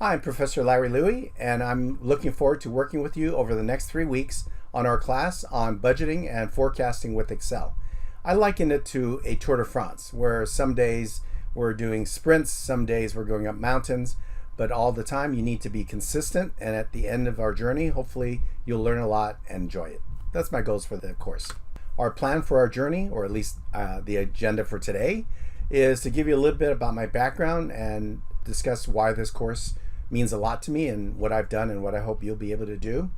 Hi, I'm Professor Larry Louie, and I'm looking forward to working with you over the next 3 weeks on our class on budgeting and forecasting with Excel. I liken it to a Tour de France, where some days we're doing sprints, some days we're going up mountains, but all the time you need to be consistent, and at the end of our journey, hopefully you'll learn a lot and enjoy it. That's my goals for the course. Our plan for our journey, or at least the agenda for today, is to give you a little bit about my background and discuss why this course means a lot to me and what I've done and what I hope you'll be able to do.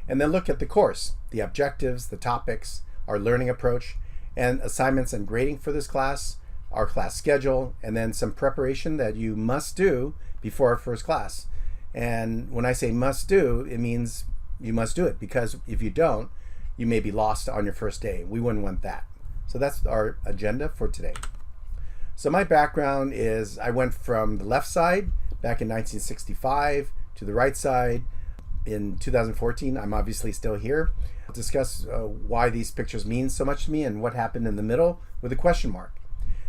And then look at the course, the objectives, the topics, our learning approach, and assignments and grading for this class, our class schedule, and then some preparation that you must do before our first class. And when I say must do, it means you must do it, because if you don't, you may be lost on your first day. We wouldn't want that. So that's our agenda for today. So my background is I went from the left side back in 1965 to the right side in 2014. I'm obviously still here. I'll discuss why these pictures mean so much to me and what happened in the middle with a question mark.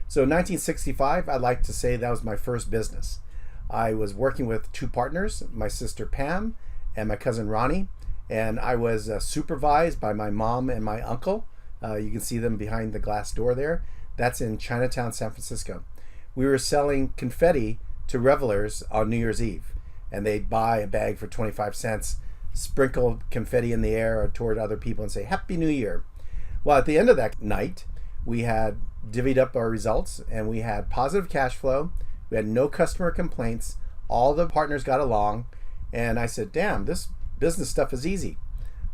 So in 1965, I'd like to say that was my first business. I was working with two partners, my sister Pam and my cousin Ronnie, and I was supervised by my mom and my uncle. You can see them behind the glass door there. That's in Chinatown, San Francisco. We were selling confetti to revelers on New Year's Eve, and they'd buy a bag for 25 cents, sprinkle confetti in the air or toward other people and say, Happy New Year. Well, at the end of that night, we had divvied up our results and we had positive cash flow. We had no customer complaints. All the partners got along. And I said, damn, this business stuff is easy.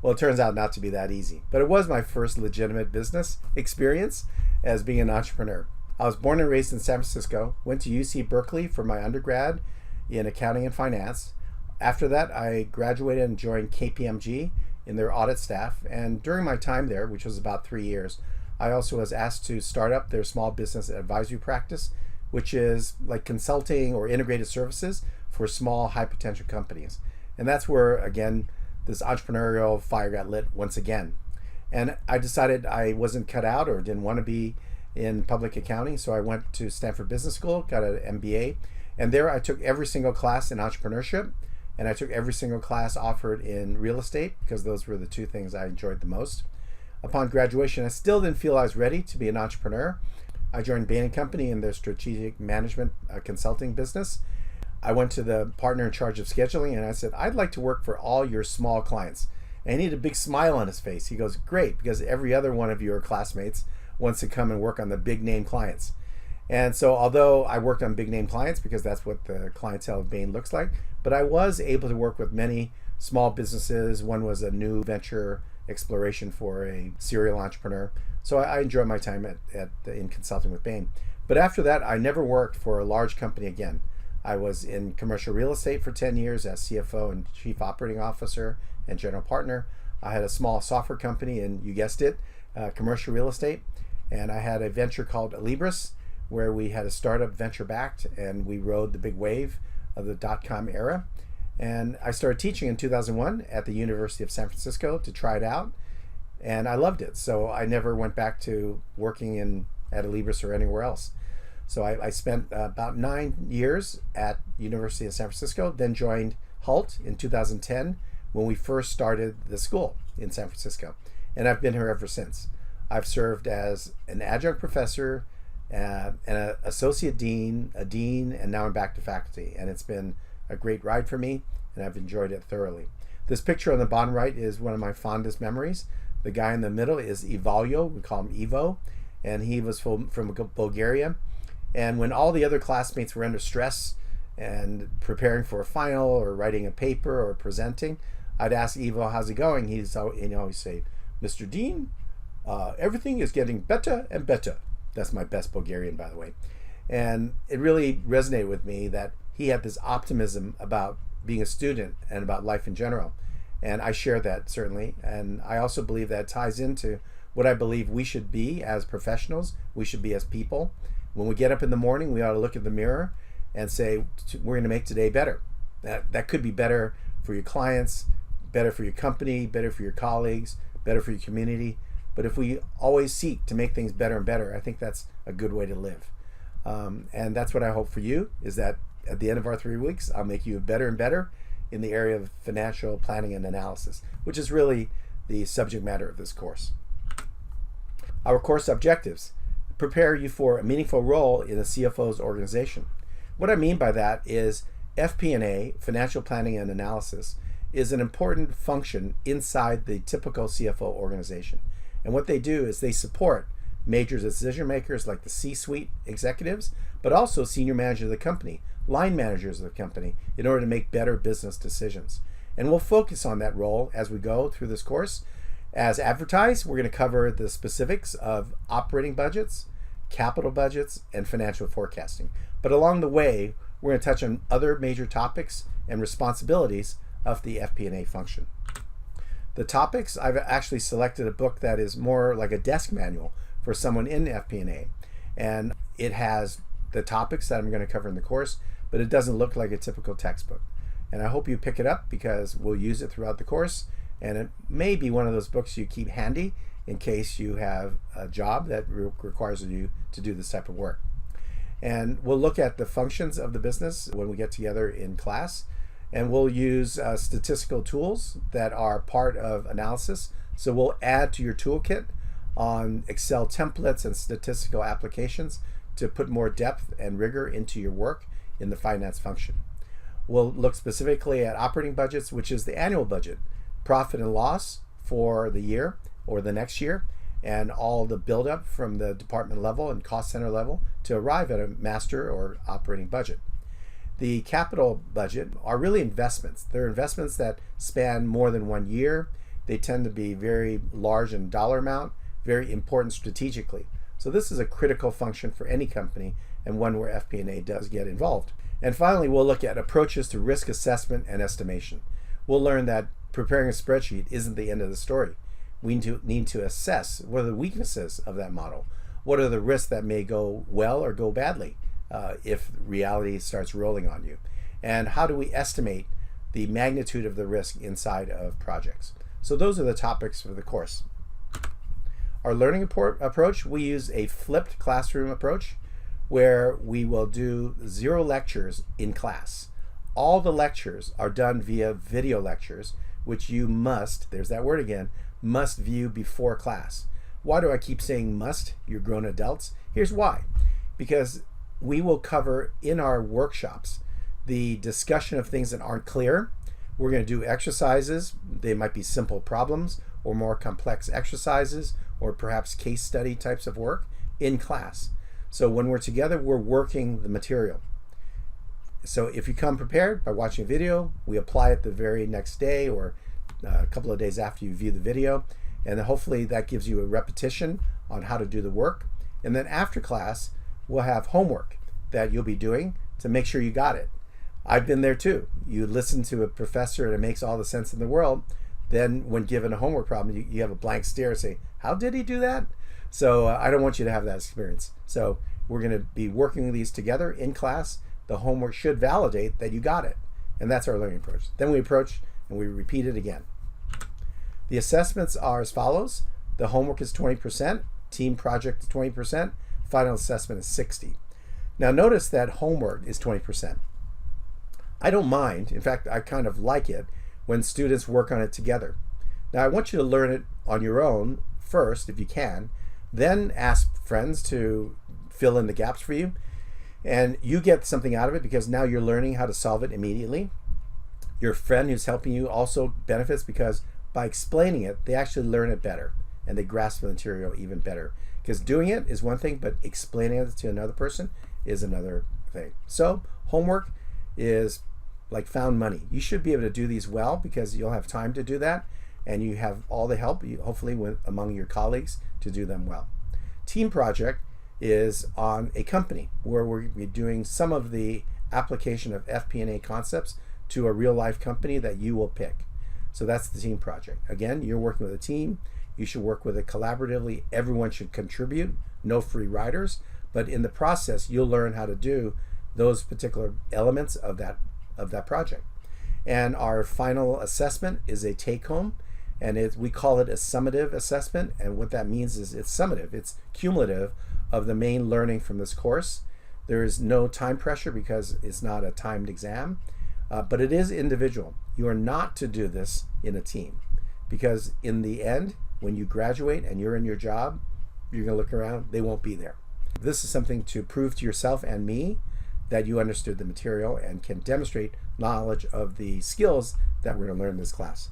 Well, it turns out not to be that easy, but it was my first legitimate business experience as being an entrepreneur. I was born and raised in San Francisco, went to UC Berkeley for my undergrad in accounting and finance. After that, I graduated and joined KPMG in their audit staff. And during my time there, which was about 3 years, I also was asked to start up their small business advisory practice, which is like consulting or integrated services for small, high potential companies. And that's where, again, this entrepreneurial fire got lit once again. And I decided I wasn't cut out or didn't want to be in public accounting, so I went to Stanford Business School, got an MBA, and there I took every single class in entrepreneurship, and I took every single class offered in real estate, because those were the two things I enjoyed the most. Upon graduation, I still didn't feel I was ready to be an entrepreneur. I joined Bain & Company in their strategic management consulting business. I went to the partner in charge of scheduling, and I said, I'd like to work for all your small clients. And he had a big smile on his face. He goes, great, because every other one of your classmates wants to come and work on the big name clients. And so although I worked on big name clients because that's what the clientele of Bain looks like, but I was able to work with many small businesses. One was a new venture exploration for a serial entrepreneur. So I enjoyed my time in consulting with Bain. But after that, I never worked for a large company again. I was in commercial real estate for 10 years as CFO and chief operating officer and general partner. I had a small software company, and you guessed it, commercial real estate. And I had a venture called Alibris, where we had a startup venture backed, and we rode the big wave of the dot-com era. And I started teaching in 2001 at the University of San Francisco to try it out, and I loved it. So I never went back to working at Alibris or anywhere else. So I spent about 9 years at University of San Francisco, then joined HALT in 2010 when we first started the school in San Francisco. And I've been here ever since. I've served as an adjunct professor, and an associate dean, a dean, and now I'm back to faculty. And it's been a great ride for me, and I've enjoyed it thoroughly. This picture on the bottom right is one of my fondest memories. The guy in the middle is Ivalio, we call him Ivo, and he was from Bulgaria. And when all the other classmates were under stress and preparing for a final or writing a paper or presenting, I'd ask Ivo, how's it going? He'd always say, Mr. Dean, everything is getting better and better. That's my best Bulgarian, by the way. And it really resonated with me that he had this optimism about being a student and about life in general. And I share that, certainly. And I also believe that ties into what I believe we should be as professionals, we should be as people. When we get up in the morning, we ought to look at the mirror and say, we're going to make today better. That could be better for your clients, better for your company, better for your colleagues, better for your community. But if we always seek to make things better and better, I think that's a good way to live. And that's what I hope for you, is that at the end of our 3 weeks, I'll make you better and better in the area of financial planning and analysis, which is really the subject matter of this course. Our course objectives: prepare you for a meaningful role in a CFO's organization. What I mean by that is FP&A, financial planning and analysis, is an important function inside the typical CFO organization. And what they do is they support major decision makers like the C-suite executives, but also senior managers of the company, line managers of the company, in order to make better business decisions. And we'll focus on that role as we go through this course. As advertised, we're going to cover the specifics of operating budgets, capital budgets, and financial forecasting. But along the way, we're going to touch on other major topics and responsibilities of the FP&A function. The topics, I've actually selected a book that is more like a desk manual for someone in FP&A. And it has the topics that I'm going to cover in the course, but it doesn't look like a typical textbook. And I hope you pick it up because we'll use it throughout the course. And it may be one of those books you keep handy in case you have a job that requires you to do this type of work. And we'll look at the functions of the business when we get together in class. And we'll use statistical tools that are part of analysis. So we'll add to your toolkit on Excel templates and statistical applications to put more depth and rigor into your work in the finance function. We'll look specifically at operating budgets, which is the annual budget, profit and loss for the year or the next year, and all the buildup from the department level and cost center level to arrive at a master or operating budget. The capital budget are really investments. They're investments that span more than 1 year. They tend to be very large in dollar amount, very important strategically. So this is a critical function for any company and one where FP&A does get involved. And finally, we'll look at approaches to risk assessment and estimation. We'll learn that preparing a spreadsheet isn't the end of the story. We need to assess what are the weaknesses of that model. What are the risks that may go well or go badly if reality starts rolling on you? And how do we estimate the magnitude of the risk inside of projects? So those are the topics for the course. Our learning approach, we use a flipped classroom approach where we will do 0 lectures in class. All the lectures are done via video lectures, which you must, there's that word again, must view before class. Why do I keep saying must? You're grown adults. Here's why. Because we will cover in our workshops the discussion of things that aren't clear. We're going to do exercises. They might be simple problems or more complex exercises or perhaps case study types of work in class. So when we're together, we're working the material. So if you come prepared by watching a video, we apply it the very next day or a couple of days after you view the video. And then hopefully that gives you a repetition on how to do the work. And then after class, we'll have homework that you'll be doing to make sure you got it. I've been there too. You listen to a professor and it makes all the sense in the world. Then when given a homework problem, you have a blank stare and say, how did he do that? So I don't want you to have that experience. So we're going to be working these together in class. The homework should validate that you got it. And that's our learning approach. Then we approach and we repeat it again. The assessments are as follows. The homework is 20%, team project is 20%, final assessment is 60%. Now notice that homework is 20%. I don't mind, in fact, I kind of like it when students work on it together. Now I want you to learn it on your own first, if you can, then ask friends to fill in the gaps for you. And you get something out of it because now you're learning how to solve it immediately. Your friend who's helping you also benefits because by explaining it, they actually learn it better and they grasp the material even better. Because doing it is one thing, but explaining it to another person is another thing. So homework is like found money. You should be able to do these well because you'll have time to do that and you have all the help, hopefully, among your colleagues to do them well. Team project is on a company where we're doing some of the application of FP&A concepts to a real life company that you will pick. So that's the team project. Again, you're working with a team. You should work with it collaboratively. Everyone should contribute, no free riders, but in the process, you'll learn how to do those particular elements of that project. And our final assessment is a take-home, and we call it a summative assessment. And what that means is it's summative, it's cumulative of the main learning from this course. There is no time pressure because it's not a timed exam, but it is individual. You are not to do this in a team, because in the end, when you graduate and you're in your job, you're going to look around, they won't be there. This is something to prove to yourself and me that you understood the material and can demonstrate knowledge of the skills that we're going to learn in this class.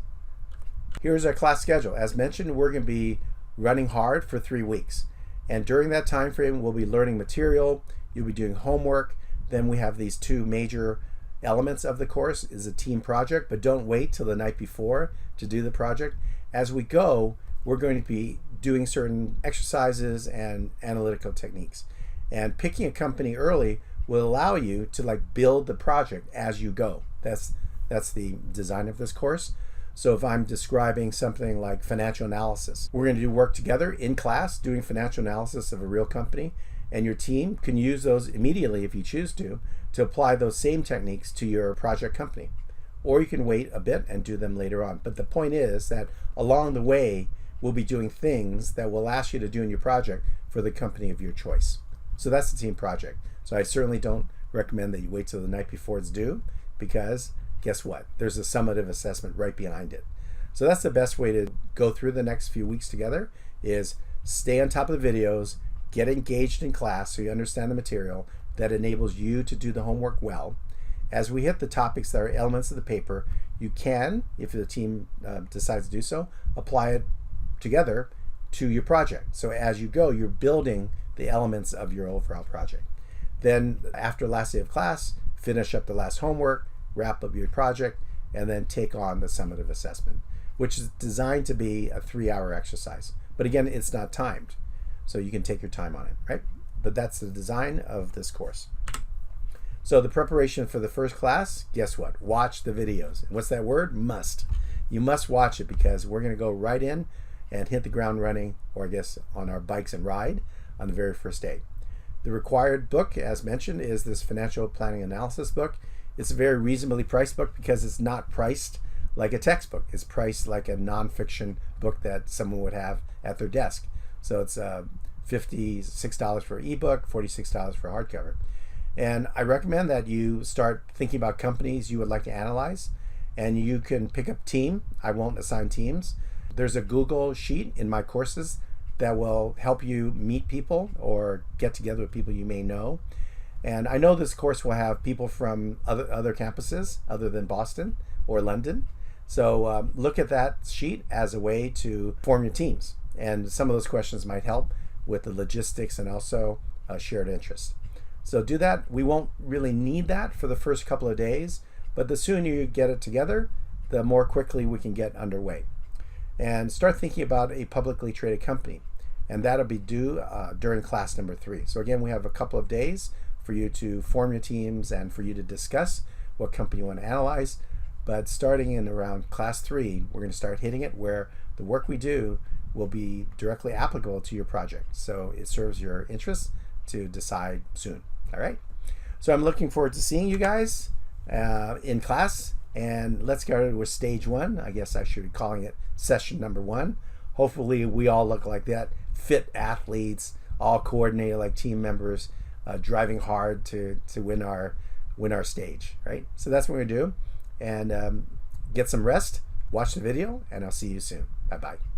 Here's our class schedule. As mentioned, we're going to be running hard for 3 weeks. And during that time frame, we'll be learning material, you'll be doing homework. Then we have these 2 major elements of the course is a team project, but don't wait till the night before to do the project. As we go, we're going to be doing certain exercises and analytical techniques. And picking a company early will allow you to build the project as you go. That's the design of this course. So if I'm describing something like financial analysis, we're going to do work together in class doing financial analysis of a real company, and your team can use those immediately if you choose to apply those same techniques to your project company. Or you can wait a bit and do them later on. But the point is that along the way, we'll be doing things that we'll ask you to do in your project for the company of your choice. So that's the team project. So I certainly don't recommend that you wait till the night before it's due, because guess what? There's a summative assessment right behind it. So that's the best way to go through the next few weeks together, is stay on top of the videos, get engaged in class so you understand the material that enables you to do the homework well. As we hit the topics that are elements of the paper, you can, if the team decides to do so, apply it together to your project. So as you go, you're building the elements of your overall project. Then after last day of class, finish up the last homework, wrap up your project, and then take on the summative assessment, which is designed to be a 3-hour exercise. But again, it's not timed, so you can take your time on it, right? But that's the design of this course. So the preparation for the first class, guess what? Watch the videos. And what's that word? Must. You must watch it, because we're going to go right in and hit the ground running, or I guess on our bikes and ride on the very first day. The required book, as mentioned, is this financial planning analysis book. It's a very reasonably priced book because it's not priced like a textbook. It's priced like a nonfiction book that someone would have at their desk. So it's $56 for ebook, $46 for hardcover. And I recommend that you start thinking about companies you would like to analyze, and you can pick up team. I won't assign teams. There's a Google sheet in my courses that will help you meet people or get together with people you may know. And I know this course will have people from other campuses other than Boston or London. So look at that sheet as a way to form your teams. And some of those questions might help with the logistics and also shared interest. So do that. We won't really need that for the first couple of days, but the sooner you get it together, the more quickly we can get underway. And start thinking about a publicly traded company. And that'll be due during class number 3. So again, we have a couple of days for you to form your teams and for you to discuss what company you want to analyze. But starting in around class 3, we're going to start hitting it where the work we do will be directly applicable to your project. So it serves your interests to decide soon. All right. So I'm looking forward to seeing you guys in class. And let's go with stage 1. I guess I should be calling it session number 1. Hopefully we all look like that. Fit athletes, all coordinated like team members, driving hard to win our stage, right? So that's what we're gonna do. And get some rest, watch the video, and I'll see you soon. Bye-bye.